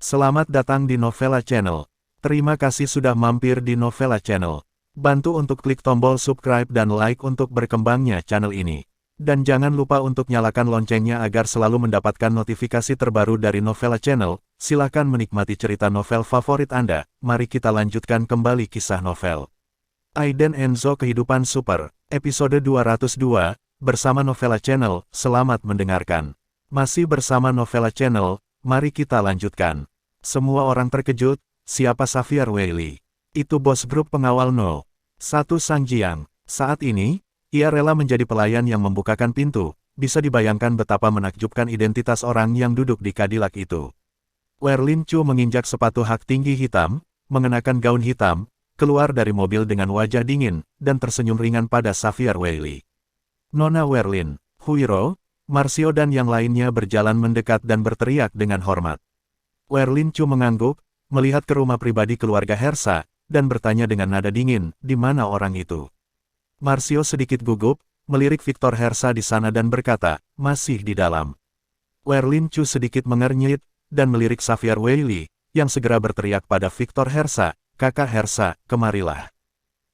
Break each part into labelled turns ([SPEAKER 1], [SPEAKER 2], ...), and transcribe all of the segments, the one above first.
[SPEAKER 1] Selamat datang di Novella Channel. Terima kasih sudah mampir di Novella Channel. Bantu untuk klik tombol subscribe dan like untuk berkembangnya channel ini. Dan jangan lupa untuk nyalakan loncengnya agar selalu mendapatkan notifikasi terbaru dari Novella Channel. Silakan menikmati cerita novel favorit Anda. Mari kita lanjutkan kembali kisah novel Aiden Enzo Kehidupan Super, episode 202, bersama Novella Channel. Selamat mendengarkan. Masih bersama Novella Channel, mari kita lanjutkan. Semua orang terkejut, siapa Xavier Weili? Itu bos grup pengawal 01 Sangjiang. Saat ini, ia rela menjadi pelayan yang membukakan pintu. Bisa dibayangkan betapa menakjubkan identitas orang yang duduk di Cadillac itu. Werlin Chu menginjak sepatu hak tinggi hitam, mengenakan gaun hitam, keluar dari mobil dengan wajah dingin, dan tersenyum ringan pada Xavier Weili. Nona Werlin, Huiro, Marcio dan yang lainnya berjalan mendekat dan berteriak dengan hormat. Werlin Chu mengangguk, melihat ke rumah pribadi keluarga Hersa, dan bertanya dengan nada dingin, di mana orang itu? Marcio sedikit gugup, melirik Victor Hersa di sana dan berkata, masih di dalam. Werlin Chu sedikit mengernyit, dan melirik Xavier Weili, yang segera berteriak pada Victor Hersa, kakak Hersa, kemarilah.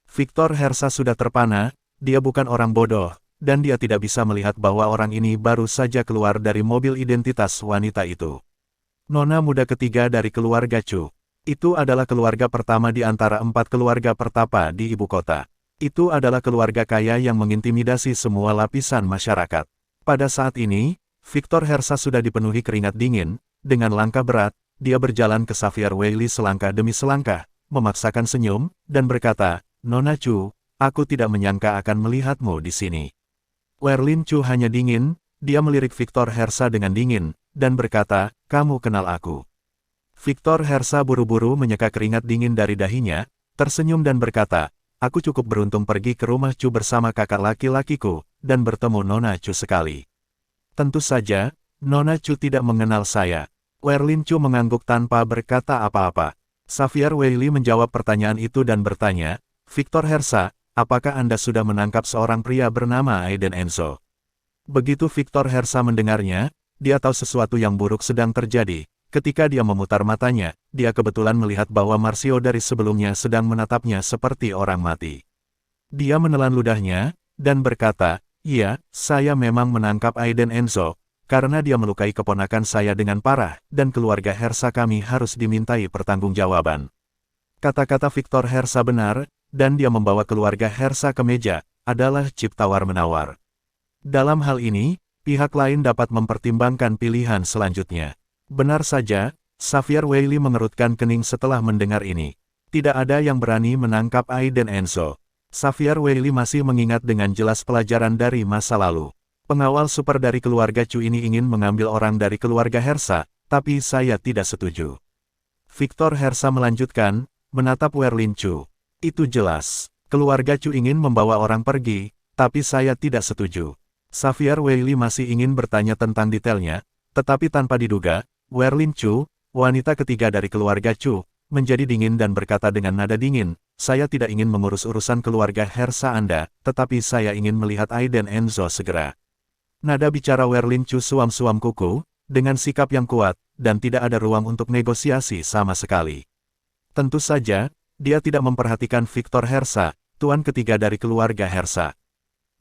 [SPEAKER 1] Victor Hersa sudah terpana, dia bukan orang bodoh, dan dia tidak bisa melihat bahwa orang ini baru saja keluar dari mobil identitas wanita itu. Nona muda ketiga dari keluarga Chu. Itu adalah keluarga pertama di antara 4 keluarga pertapa di ibu kota. Itu adalah keluarga kaya yang mengintimidasi semua lapisan masyarakat. Pada saat ini, Victor Hersa sudah dipenuhi keringat dingin. Dengan langkah berat, dia berjalan ke Xavier Weili selangkah demi selangkah, memaksakan senyum, dan berkata, Nona Chu, aku tidak menyangka akan melihatmu di sini. Werlin Chu hanya dingin, dia melirik Victor Hersa dengan dingin, dan berkata, kamu kenal aku. Victor Hersa buru-buru menyeka keringat dingin dari dahinya, tersenyum dan berkata, aku cukup beruntung pergi ke rumah Chu bersama kakak laki-lakiku, dan bertemu Nona Chu sekali. Tentu saja, Nona Chu tidak mengenal saya. Werlin Chu mengangguk tanpa berkata apa-apa. Xavier Weili menjawab pertanyaan itu dan bertanya, Victor Hersa, apakah Anda sudah menangkap seorang pria bernama Aiden Enzo? Begitu Victor Hersa mendengarnya, dia tahu sesuatu yang buruk sedang terjadi. Ketika dia memutar matanya, dia kebetulan melihat bahwa Marcio dari sebelumnya sedang menatapnya seperti orang mati. Dia menelan ludahnya, dan berkata, iya, saya memang menangkap Aiden Enzo, karena dia melukai keponakan saya dengan parah, dan keluarga Hersa kami harus dimintai pertanggungjawaban. Kata-kata Victor Hersa benar, dan dia membawa keluarga Hersa ke meja, adalah chip tawar-menawar. Dalam hal ini, pihak lain dapat mempertimbangkan pilihan selanjutnya. Benar saja, Xavier Weili mengerutkan kening setelah mendengar ini. Tidak ada yang berani menangkap Aiden Enzo. Xavier Weili masih mengingat dengan jelas pelajaran dari masa lalu. Pengawal super dari keluarga Chu ini ingin mengambil orang dari keluarga Hersa, tapi saya tidak setuju. Victor Hersa melanjutkan, menatap Werlin Chu. Itu jelas. Keluarga Chu ingin membawa orang pergi, tapi saya tidak setuju. Xavier Weili masih ingin bertanya tentang detailnya, tetapi tanpa diduga, Werlin Chu, wanita ketiga dari keluarga Chu, menjadi dingin dan berkata dengan nada dingin, saya tidak ingin mengurus urusan keluarga Hersa Anda, tetapi saya ingin melihat Aiden Enzo segera. Nada bicara Werlin Chu suam-suam kuku, dengan sikap yang kuat, dan tidak ada ruang untuk negosiasi sama sekali. Tentu saja, dia tidak memperhatikan Victor Hersa, tuan ketiga dari keluarga Hersa.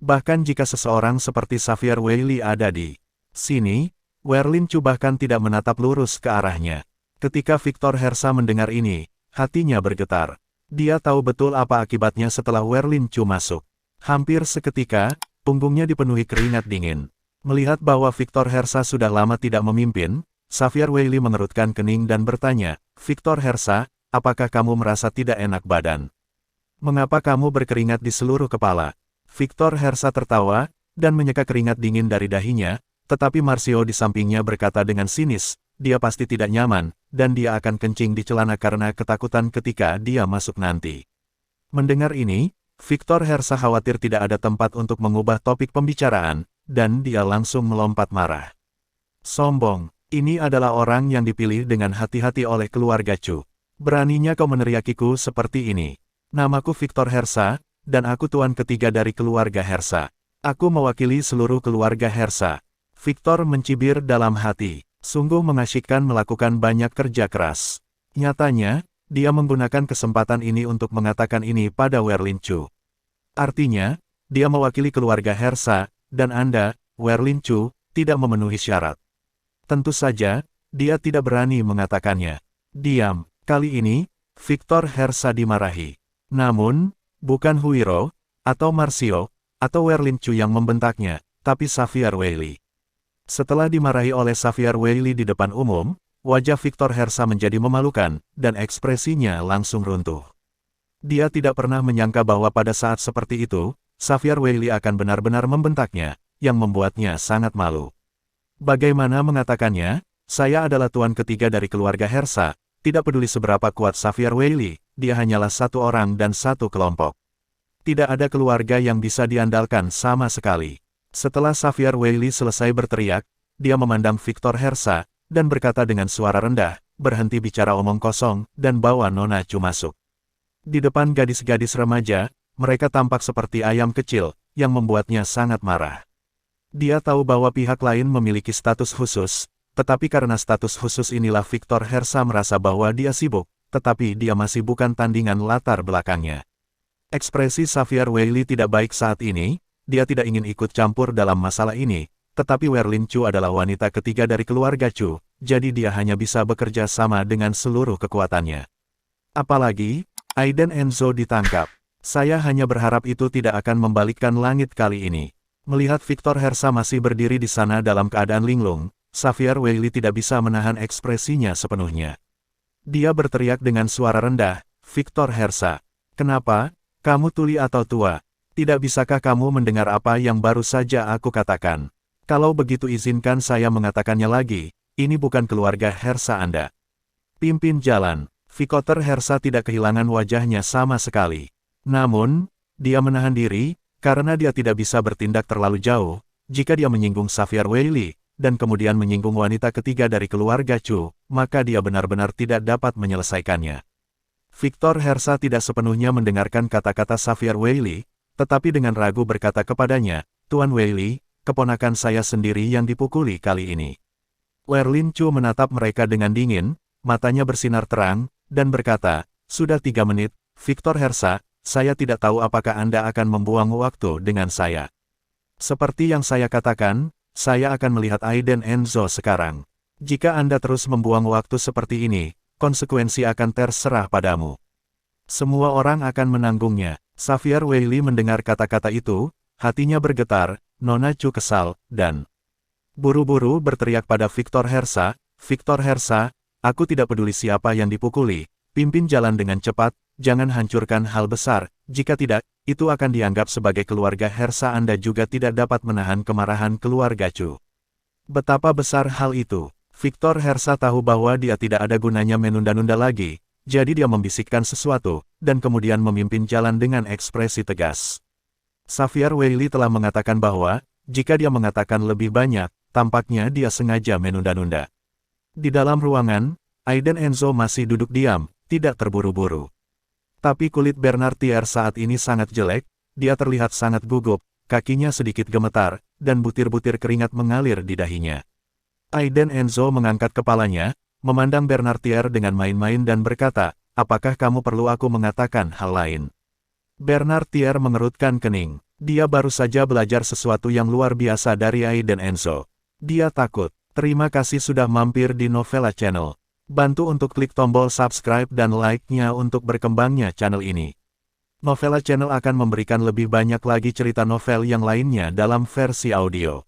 [SPEAKER 1] Bahkan jika seseorang seperti Xavier Weili ada di sini, Werlin Chu bahkan tidak menatap lurus ke arahnya. Ketika Victor Hersa mendengar ini, hatinya bergetar. Dia tahu betul apa akibatnya setelah Werlin Chu masuk. Hampir seketika, punggungnya dipenuhi keringat dingin. Melihat bahwa Victor Hersa sudah lama tidak memimpin, Xavier Weili mengerutkan kening dan bertanya, Victor Hersa, apakah kamu merasa tidak enak badan? Mengapa kamu berkeringat di seluruh kepala? Victor Hersa tertawa, dan menyeka keringat dingin dari dahinya, tetapi Marcio di sampingnya berkata dengan sinis, dia pasti tidak nyaman, dan dia akan kencing di celana karena ketakutan ketika dia masuk nanti. Mendengar ini, Victor Hersa khawatir tidak ada tempat untuk mengubah topik pembicaraan, dan dia langsung melompat marah. Sombong, ini adalah orang yang dipilih dengan hati-hati oleh keluarga Chu. Beraninya kau meneriakiku seperti ini. Namaku Victor Hersa, dan aku tuan ketiga dari keluarga Hersa. Aku mewakili seluruh keluarga Hersa. Victor mencibir dalam hati. Sungguh mengasyikkan melakukan banyak kerja keras. Nyatanya, dia menggunakan kesempatan ini untuk mengatakan ini pada Werlin Chu. Artinya, dia mewakili keluarga Hersa, dan Anda, Werlin Chu, tidak memenuhi syarat. Tentu saja, dia tidak berani mengatakannya. Diam. Kali ini, Victor Hersa dimarahi. Namun, bukan Huiro, atau Marcio, atau Werlin Chu yang membentaknya, tapi Xavier Weili. Setelah dimarahi oleh Xavier Weili di depan umum, wajah Victor Hersa menjadi memalukan, dan ekspresinya langsung runtuh. Dia tidak pernah menyangka bahwa pada saat seperti itu, Xavier Weili akan benar-benar membentaknya, yang membuatnya sangat malu. Bagaimana mengatakannya? Saya adalah tuan ketiga dari keluarga Hersa, tidak peduli seberapa kuat Xavier Weili, dia hanyalah satu orang dan satu kelompok. Tidak ada keluarga yang bisa diandalkan sama sekali. Setelah Xavier Weili selesai berteriak, dia memandang Victor Hersa, dan berkata dengan suara rendah, berhenti bicara omong kosong, dan bawa Nona Chu masuk. Di depan gadis-gadis remaja, mereka tampak seperti ayam kecil, yang membuatnya sangat marah. Dia tahu bahwa pihak lain memiliki status khusus, tetapi karena status khusus inilah Victor Hersa merasa bahwa dia sibuk, tetapi dia masih bukan tandingan latar belakangnya. Ekspresi Xavier Weili tidak baik saat ini, dia tidak ingin ikut campur dalam masalah ini, tetapi Werlin Chu adalah wanita ketiga dari keluarga Chu, jadi dia hanya bisa bekerja sama dengan seluruh kekuatannya. Apalagi, Aiden Enzo ditangkap. Saya hanya berharap itu tidak akan membalikkan langit kali ini. Melihat Victor Hersa masih berdiri di sana dalam keadaan linglung, Xavier Weili tidak bisa menahan ekspresinya sepenuhnya. Dia berteriak dengan suara rendah, Victor Hersa, kenapa? Kamu tuli atau tua? Tidak bisakah kamu mendengar apa yang baru saja aku katakan? Kalau begitu izinkan saya mengatakannya lagi, ini bukan keluarga Hersa Anda. Pimpin jalan. Victor Hersa tidak kehilangan wajahnya sama sekali. Namun, dia menahan diri, karena dia tidak bisa bertindak terlalu jauh, jika dia menyinggung Xavier Weili, dan kemudian menyinggung wanita ketiga dari keluarga Chu, maka dia benar-benar tidak dapat menyelesaikannya. Victor Hersa tidak sepenuhnya mendengarkan kata-kata Xavier Weili, tetapi dengan ragu berkata kepadanya, Tuan Weili, keponakan saya sendiri yang dipukuli kali ini. Werlin Chu menatap mereka dengan dingin, matanya bersinar terang, dan berkata, sudah 3 menit, Victor Hersa, saya tidak tahu apakah Anda akan membuang waktu dengan saya. Seperti yang saya katakan, saya akan melihat Aiden Enzo sekarang. Jika Anda terus membuang waktu seperti ini, konsekuensi akan terserah padamu. Semua orang akan menanggungnya. Xavier Weili mendengar kata-kata itu, hatinya bergetar, Nona Chu kesal, dan buru-buru berteriak pada Victor Hersa, Victor Hersa, aku tidak peduli siapa yang dipukuli, pimpin jalan dengan cepat, jangan hancurkan hal besar, jika tidak, itu akan dianggap sebagai keluarga Hersa Anda juga tidak dapat menahan kemarahan keluarga Chu. Betapa besar hal itu. Victor Hersa tahu bahwa dia tidak ada gunanya menunda-nunda lagi, jadi dia membisikkan sesuatu, dan kemudian memimpin jalan dengan ekspresi tegas. Xavier Weili telah mengatakan bahwa, jika dia mengatakan lebih banyak, tampaknya dia sengaja menunda-nunda. Di dalam ruangan, Aiden Enzo masih duduk diam, tidak terburu-buru. Tapi kulit Bernardier saat ini sangat jelek, dia terlihat sangat gugup, kakinya sedikit gemetar, dan butir-butir keringat mengalir di dahinya. Aiden Enzo mengangkat kepalanya, memandang Bernardier dengan main-main dan berkata, apakah kamu perlu aku mengatakan hal lain? Bernardier mengerutkan kening. Dia baru saja belajar sesuatu yang luar biasa dari Aiden Enzo. Dia takut. Terima kasih sudah mampir di Novella Channel. Bantu untuk klik tombol subscribe dan like-nya untuk berkembangnya channel ini. Novella Channel akan memberikan lebih banyak lagi cerita novel yang lainnya dalam versi audio.